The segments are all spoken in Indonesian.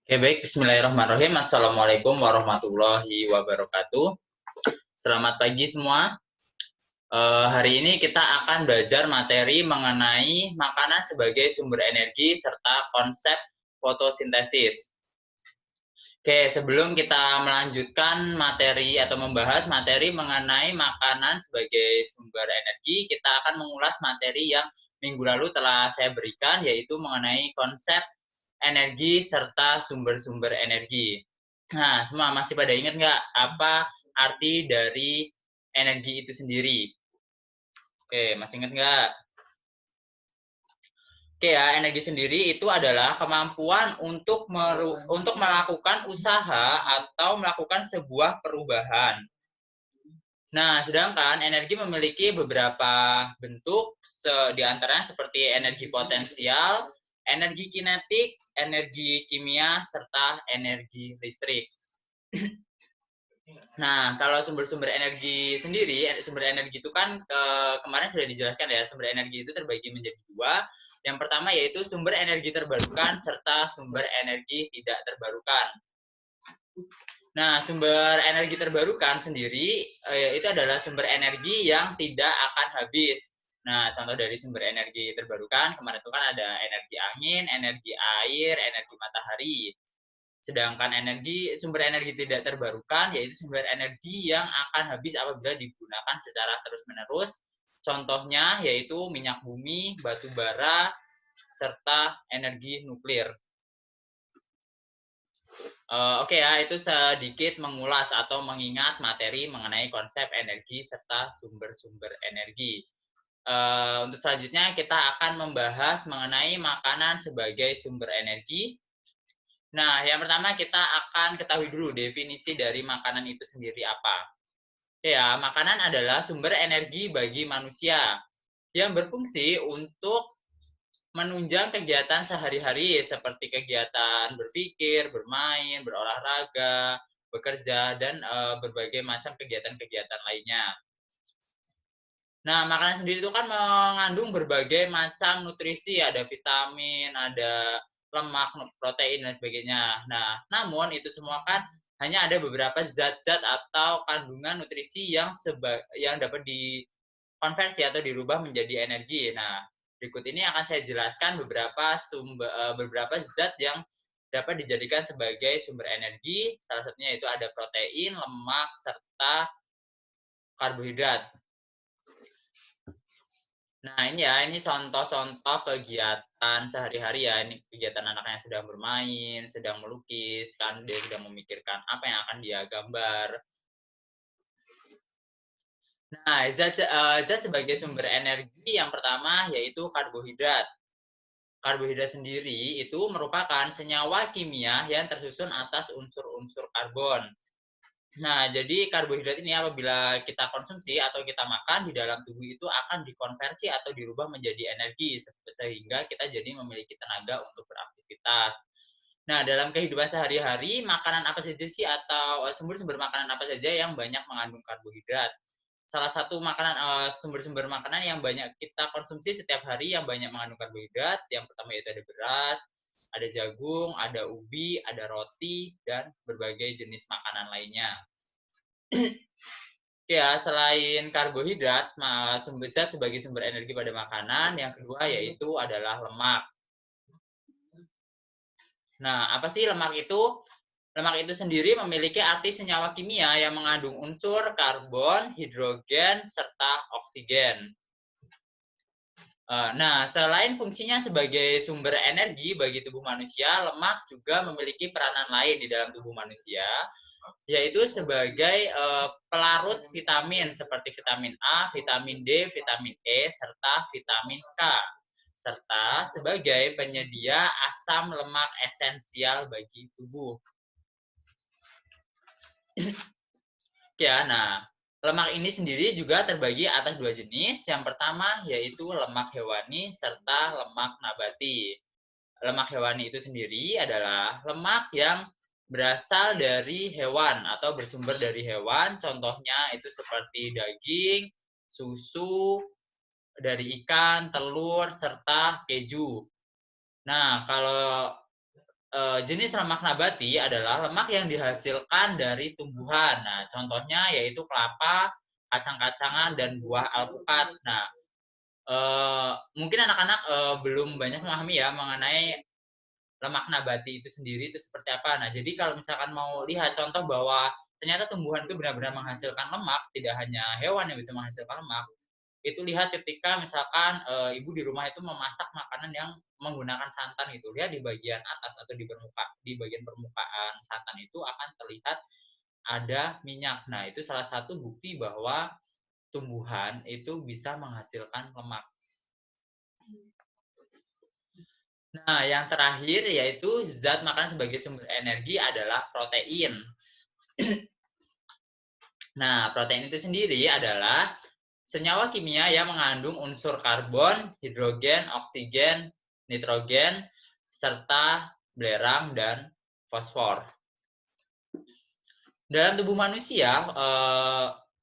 Oke, baik. Bismillahirrahmanirrahim. Assalamualaikum warahmatullahi wabarakatuh. Selamat pagi semua. Hari ini kita akan belajar materi mengenai makanan sebagai sumber energi serta konsep fotosintesis. Oke, sebelum kita melanjutkan materi atau membahas materi mengenai makanan sebagai sumber energi, kita akan mengulas materi yang minggu lalu telah saya berikan, yaitu mengenai konsep energi serta sumber-sumber energi. Nah, semua masih pada ingat nggak apa arti dari energi itu sendiri? Oke, masih ingat nggak? Oke ya, energi sendiri itu adalah kemampuan untuk melakukan usaha atau melakukan sebuah perubahan. Nah, sedangkan energi memiliki beberapa bentuk, di antaranya seperti energi potensial, energi kinetik, energi kimia, serta energi listrik. Nah, kalau sumber-sumber energi sendiri, sumber energi itu kan kemarin sudah dijelaskan ya, sumber energi itu terbagi menjadi dua. Yang pertama yaitu sumber energi terbarukan serta sumber energi tidak terbarukan. Nah, sumber energi terbarukan sendiri itu adalah sumber energi yang tidak akan habis. Nah, contoh dari sumber energi terbarukan kemarin itu kan ada energi angin, energi air, energi matahari. Sedangkan sumber energi tidak terbarukan yaitu sumber energi yang akan habis apabila digunakan secara terus-menerus. Contohnya yaitu minyak bumi, batu bara, serta energi nuklir. Oke ya, itu sedikit mengulas atau mengingat materi mengenai konsep energi serta sumber-sumber energi. Untuk selanjutnya kita akan membahas mengenai makanan sebagai sumber energi. Nah, yang pertama kita akan ketahui dulu definisi dari makanan itu sendiri apa. Ya, makanan adalah sumber energi bagi manusia yang berfungsi untuk menunjang kegiatan sehari-hari seperti kegiatan berpikir, bermain, berolahraga, bekerja, dan berbagai macam kegiatan-kegiatan lainnya. Nah, makanan sendiri itu kan mengandung berbagai macam nutrisi, ada vitamin, ada lemak, protein, dan sebagainya. Nah, namun itu semua kan hanya ada beberapa zat-zat atau kandungan nutrisi yang dapat dikonversi atau dirubah menjadi energi. Nah, berikut ini akan saya jelaskan beberapa zat yang dapat dijadikan sebagai sumber energi. Salah satunya itu ada protein, lemak, serta karbohidrat. Nah, ini contoh-contoh kegiatan sehari-hari ya. Ini kegiatan anak yang sedang bermain, sedang melukis, kan dia sedang memikirkan apa yang akan dia gambar. Nah, zat sebagai sumber energi yang pertama yaitu karbohidrat. Karbohidrat sendiri itu merupakan senyawa kimia yang tersusun atas unsur-unsur karbon. Nah, jadi karbohidrat ini apabila kita konsumsi atau kita makan di dalam tubuh itu akan dikonversi atau dirubah menjadi energi sehingga kita jadi memiliki tenaga untuk beraktivitas. Nah, dalam kehidupan sehari-hari, makanan apa saja sih atau sumber-sumber makanan apa saja yang banyak mengandung karbohidrat? Salah satu sumber-sumber makanan yang banyak kita konsumsi setiap hari yang banyak mengandung karbohidrat, yang pertama yaitu ada beras, ada jagung, ada ubi, ada roti, dan berbagai jenis makanan lainnya. Ya, selain karbohidrat, sumber zat sebagai sumber energi pada makanan, yang kedua yaitu adalah lemak. Nah, apa sih lemak itu? Lemak itu sendiri memiliki arti senyawa kimia yang mengandung unsur karbon, hidrogen, serta oksigen. Nah, selain fungsinya sebagai sumber energi bagi tubuh manusia, lemak juga memiliki peranan lain di dalam tubuh manusia, yaitu sebagai pelarut vitamin seperti vitamin A, vitamin D, vitamin E, serta vitamin K, serta sebagai penyedia asam lemak esensial bagi tubuh. Ya, nah, lemak ini sendiri juga terbagi atas dua jenis. Yang pertama yaitu lemak hewani serta lemak nabati. Lemak hewani itu sendiri adalah lemak yang berasal dari hewan atau bersumber dari hewan. Contohnya itu seperti daging, susu, dari ikan, telur, serta keju. Nah, kalau jenis lemak nabati adalah lemak yang dihasilkan dari tumbuhan. Nah, contohnya yaitu kelapa, kacang-kacangan, dan buah alpukat. Nah, mungkin anak-anak belum banyak memahami ya mengenai lemak nabati itu sendiri itu seperti apa. Nah, jadi kalau misalkan mau lihat contoh bahwa ternyata tumbuhan itu benar-benar menghasilkan lemak, tidak hanya hewan yang bisa menghasilkan lemak, itu lihat ketika misalkan ibu di rumah itu memasak makanan yang menggunakan santan gitu. Lihat di bagian atas atau di bagian permukaan santan itu akan terlihat ada minyak. Nah, itu salah satu bukti bahwa tumbuhan itu bisa menghasilkan lemak. Nah, yang terakhir yaitu zat makanan sebagai sumber energi adalah protein. Nah, protein itu sendiri adalah senyawa kimia yang mengandung unsur karbon, hidrogen, oksigen, nitrogen, serta belerang dan fosfor. Dalam tubuh manusia,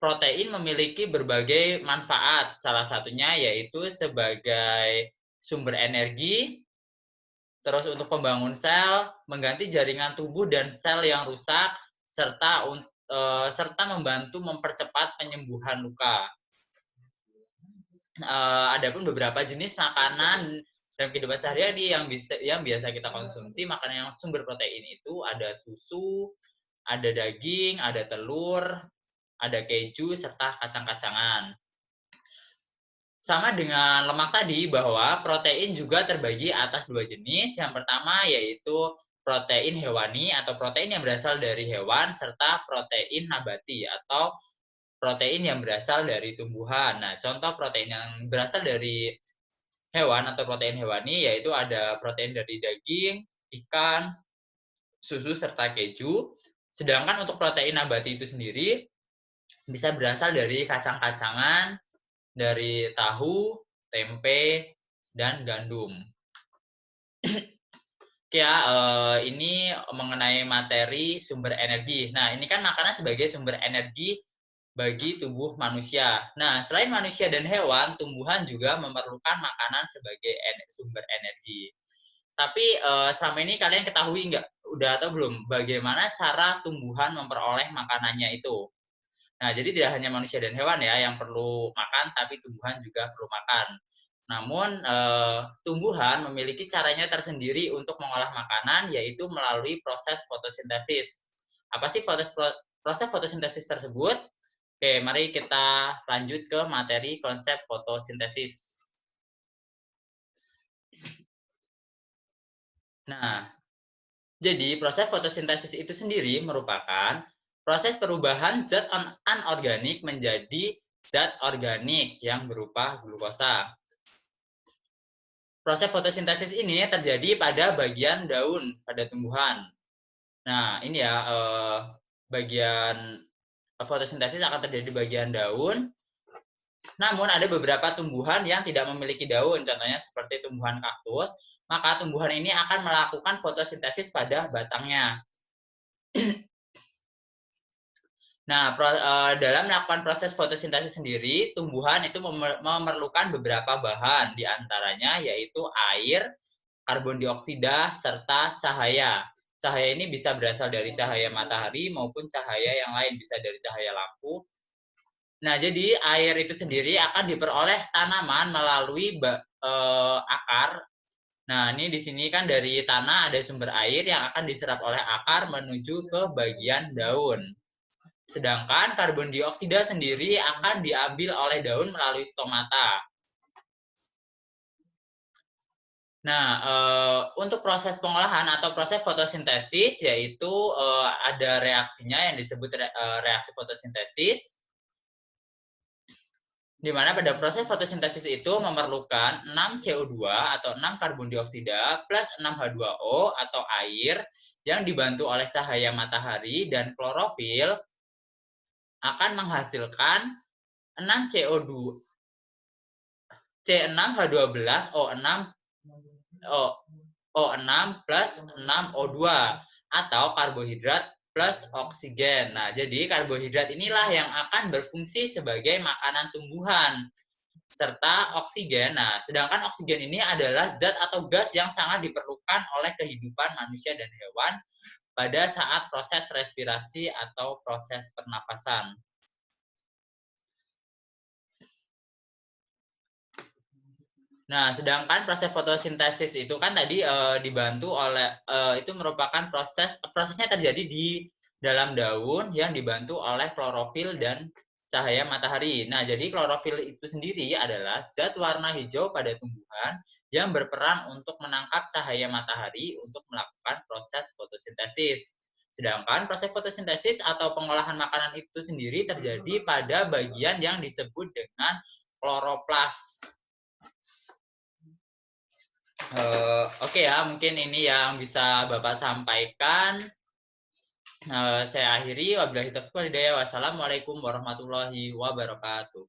protein memiliki berbagai manfaat. Salah satunya yaitu sebagai sumber energi, terus untuk pembangun sel, mengganti jaringan tubuh dan sel yang rusak, serta membantu mempercepat penyembuhan luka. Adapun beberapa jenis makanan dalam kehidupan sehari-hari yang biasa kita konsumsi, makanan yang sumber protein itu ada susu, ada daging, ada telur, ada keju, serta kacang-kacangan. Sama dengan lemak tadi, bahwa protein juga terbagi atas dua jenis. Yang pertama yaitu protein hewani atau protein yang berasal dari hewan, serta protein nabati atau protein yang berasal dari tumbuhan. Nah, contoh protein yang berasal dari hewan atau protein hewani yaitu ada protein dari daging, ikan, susu, serta keju. Sedangkan untuk protein nabati itu sendiri bisa berasal dari kacang-kacangan, dari tahu, tempe, dan gandum. Ya, ini mengenai materi sumber energi. Nah, ini kan makanan sebagai sumber energi bagi tubuh manusia. Nah, selain manusia dan hewan, tumbuhan juga memerlukan makanan sebagai sumber energi. Tapi selama ini kalian ketahui nggak, udah atau belum, bagaimana cara tumbuhan memperoleh makanannya itu? Nah, jadi tidak hanya manusia dan hewan ya yang perlu makan, tapi tumbuhan juga perlu makan. Namun, tumbuhan memiliki caranya tersendiri untuk mengolah makanan, yaitu melalui proses fotosintesis. Apa sih proses fotosintesis tersebut? Oke, mari kita lanjut ke materi konsep fotosintesis. Nah, jadi proses fotosintesis itu sendiri merupakan proses perubahan zat anorganik menjadi zat organik yang berupa glukosa. Proses fotosintesis ini terjadi pada bagian daun pada tumbuhan. Nah, ini ya bagian fotosintesis akan terjadi di bagian daun. Namun ada beberapa tumbuhan yang tidak memiliki daun, contohnya seperti tumbuhan kaktus, maka tumbuhan ini akan melakukan fotosintesis pada batangnya. Nah, dalam melakukan proses fotosintesis sendiri, tumbuhan itu memerlukan beberapa bahan, diantaranya yaitu air, karbon dioksida, serta cahaya. Cahaya ini bisa berasal dari cahaya matahari maupun cahaya yang lain, bisa dari cahaya lampu. Nah, jadi air itu sendiri akan diperoleh tanaman melalui akar. Nah, ini di sini kan dari tanah ada sumber air yang akan diserap oleh akar menuju ke bagian daun. Sedangkan karbon dioksida sendiri akan diambil oleh daun melalui stomata. Nah, untuk proses pengolahan atau proses fotosintesis yaitu ada reaksinya yang disebut reaksi fotosintesis, di mana pada proses fotosintesis itu memerlukan 6 CO2 atau 6 karbon dioksida plus 6 H2O atau air yang dibantu oleh cahaya matahari dan klorofil akan menghasilkan 6 CO2 C6H12O6 O6 plus 6O2 atau karbohidrat plus oksigen. Nah, jadi karbohidrat inilah yang akan berfungsi sebagai makanan tumbuhan. serta oksigen. Nah, sedangkan oksigen ini adalah zat atau gas yang sangat diperlukan oleh kehidupan manusia dan hewan pada saat proses respirasi atau proses pernafasan. Nah, sedangkan proses fotosintesis itu kan tadi dibantu oleh itu merupakan prosesnya terjadi di dalam daun yang dibantu oleh klorofil dan cahaya matahari. Nah, jadi klorofil itu sendiri adalah zat warna hijau pada tumbuhan yang berperan untuk menangkap cahaya matahari untuk melakukan proses fotosintesis. Sedangkan proses fotosintesis atau pengolahan makanan itu sendiri terjadi pada bagian yang disebut dengan kloroplas. Oke ya, mungkin ini yang bisa Bapak sampaikan. Saya akhiri. Wabillahi taufiq wal hidayah. Wassalamualaikum warahmatullahi wabarakatuh.